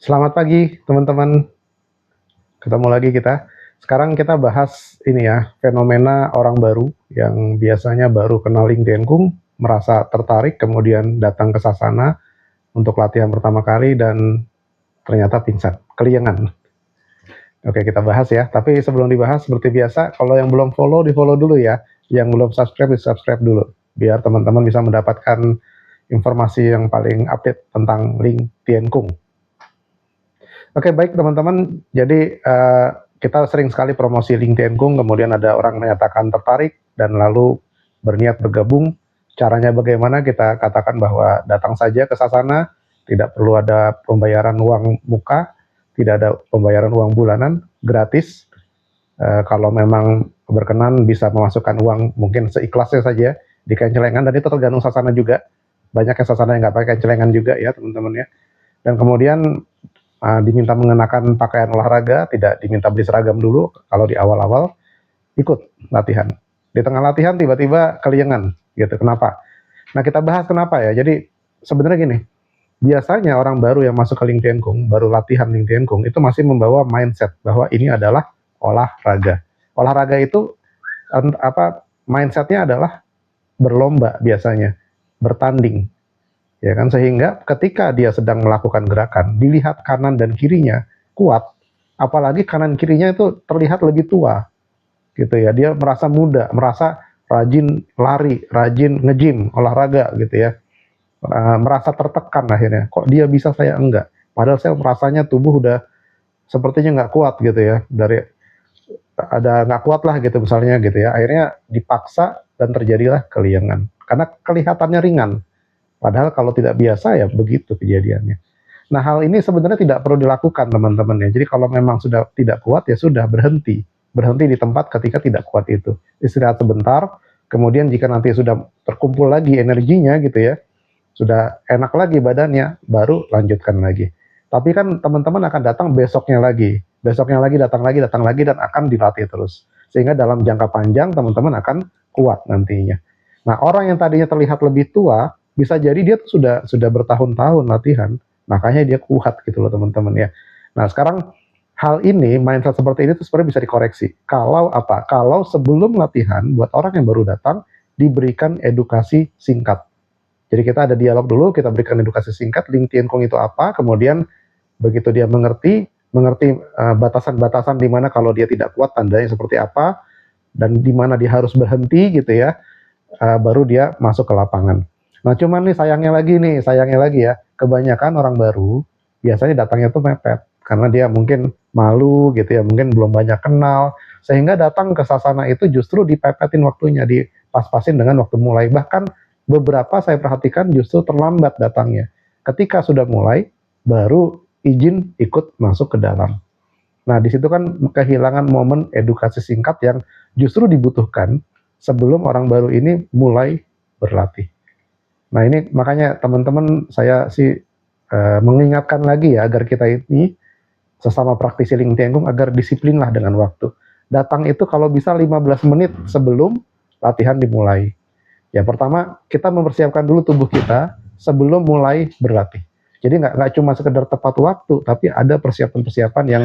Selamat pagi teman-teman, ketemu lagi kita. Sekarang kita bahas ini ya, fenomena orang baru yang biasanya baru kenal LinkedIn Kung, merasa tertarik kemudian datang ke Sasana untuk latihan pertama kali dan ternyata pingsan, keliengan. Oke, kita bahas ya. Tapi sebelum dibahas, seperti biasa, kalau yang belum follow, di-follow dulu ya. Yang belum subscribe, di-subscribe dulu. Biar teman-teman bisa mendapatkan informasi yang paling update tentang LinkedIn Kung. Oke, baik teman-teman. Jadi kita sering sekali promosi LinkedIn Kung, kemudian ada orang menyatakan tertarik dan lalu berniat bergabung. Caranya bagaimana? Kita katakan bahwa datang saja ke Sasana, tidak perlu ada pembayaran uang muka, tidak ada pembayaran uang bulanan, gratis. Kalau memang berkenan bisa memasukkan uang mungkin seikhlasnya saja di kain celengan, dan itu tergantung Sasana juga. Banyak yang Sasana yang nggak pakai kain celengan juga ya teman-teman ya. Dan kemudian diminta mengenakan pakaian olahraga, tidak diminta beli seragam dulu kalau di awal-awal, ikut latihan. Di tengah latihan tiba-tiba keliengan gitu. Kenapa? Nah, kita bahas kenapa ya. Jadi sebenarnya gini, biasanya orang baru yang masuk ke LinkedIn Kung, baru latihan LinkedIn Kung, itu masih membawa mindset bahwa ini adalah olahraga. Olahraga itu mindsetnya adalah berlomba biasanya, bertanding. Ya kan, sehingga ketika dia sedang melakukan gerakan, dilihat kanan dan kirinya kuat, apalagi kanan kirinya itu terlihat lebih tua, gitu ya. Dia merasa muda, merasa rajin lari, rajin nge-gym, olahraga gitu ya. Merasa tertekan akhirnya. Kok dia bisa, saya enggak? Padahal saya merasanya tubuh udah sepertinya nggak kuat gitu ya. Dari ada nggak kuat lah gitu misalnya gitu ya. Akhirnya dipaksa dan terjadilah keliengan. Karena kelihatannya ringan. Padahal kalau tidak biasa ya begitu kejadiannya. Nah, hal ini sebenarnya tidak perlu dilakukan teman-teman ya. Jadi kalau memang sudah tidak kuat ya sudah berhenti. Berhenti di tempat ketika tidak kuat itu. Istirahat sebentar, kemudian jika nanti sudah terkumpul lagi energinya gitu ya, sudah enak lagi badannya, baru lanjutkan lagi. Tapi kan teman-teman akan datang besoknya lagi datang lagi dan akan dilatih terus. Sehingga dalam jangka panjang teman-teman akan kuat nantinya. Nah, orang yang tadinya terlihat lebih tua, bisa jadi dia tuh sudah bertahun-tahun latihan, makanya dia kuat gitu loh teman-teman ya. Nah, sekarang hal ini, mindset seperti ini tuh sebenarnya bisa dikoreksi. Kalau apa? Kalau sebelum latihan, buat orang yang baru datang, diberikan edukasi singkat. Jadi kita ada dialog dulu, kita berikan edukasi singkat, LinkedIn Kung itu apa, kemudian begitu dia mengerti batasan-batasan di mana kalau dia tidak kuat tandanya seperti apa, dan di mana dia harus berhenti gitu ya, baru dia masuk ke lapangan. Nah, cuman nih sayangnya lagi ya, kebanyakan orang baru biasanya datangnya tuh mepet karena dia mungkin malu gitu ya, mungkin belum banyak kenal, sehingga datang ke Sasana itu justru dipepetin waktunya, dipas-pasin dengan waktu mulai. Bahkan beberapa saya perhatikan justru terlambat datangnya. Ketika sudah mulai, baru izin ikut masuk ke dalam. Nah, di situ kan kehilangan momen edukasi singkat yang justru dibutuhkan sebelum orang baru ini mulai berlatih. Nah, ini makanya teman-teman saya sih mengingatkan lagi ya agar kita ini sesama praktisi LinkedIn Kung agar disiplinlah dengan waktu. Datang itu kalau bisa 15 menit sebelum latihan dimulai. Ya, pertama kita mempersiapkan dulu tubuh kita sebelum mulai berlatih. Jadi nggak cuma sekedar tepat waktu, tapi ada persiapan-persiapan yang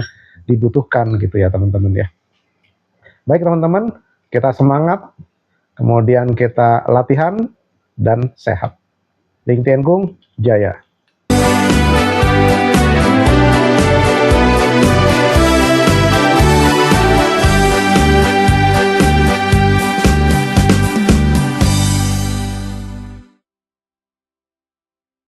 dibutuhkan gitu ya teman-teman ya. Baik teman-teman, kita semangat, kemudian kita latihan dan sehat. LinkedIn Kung Jaya.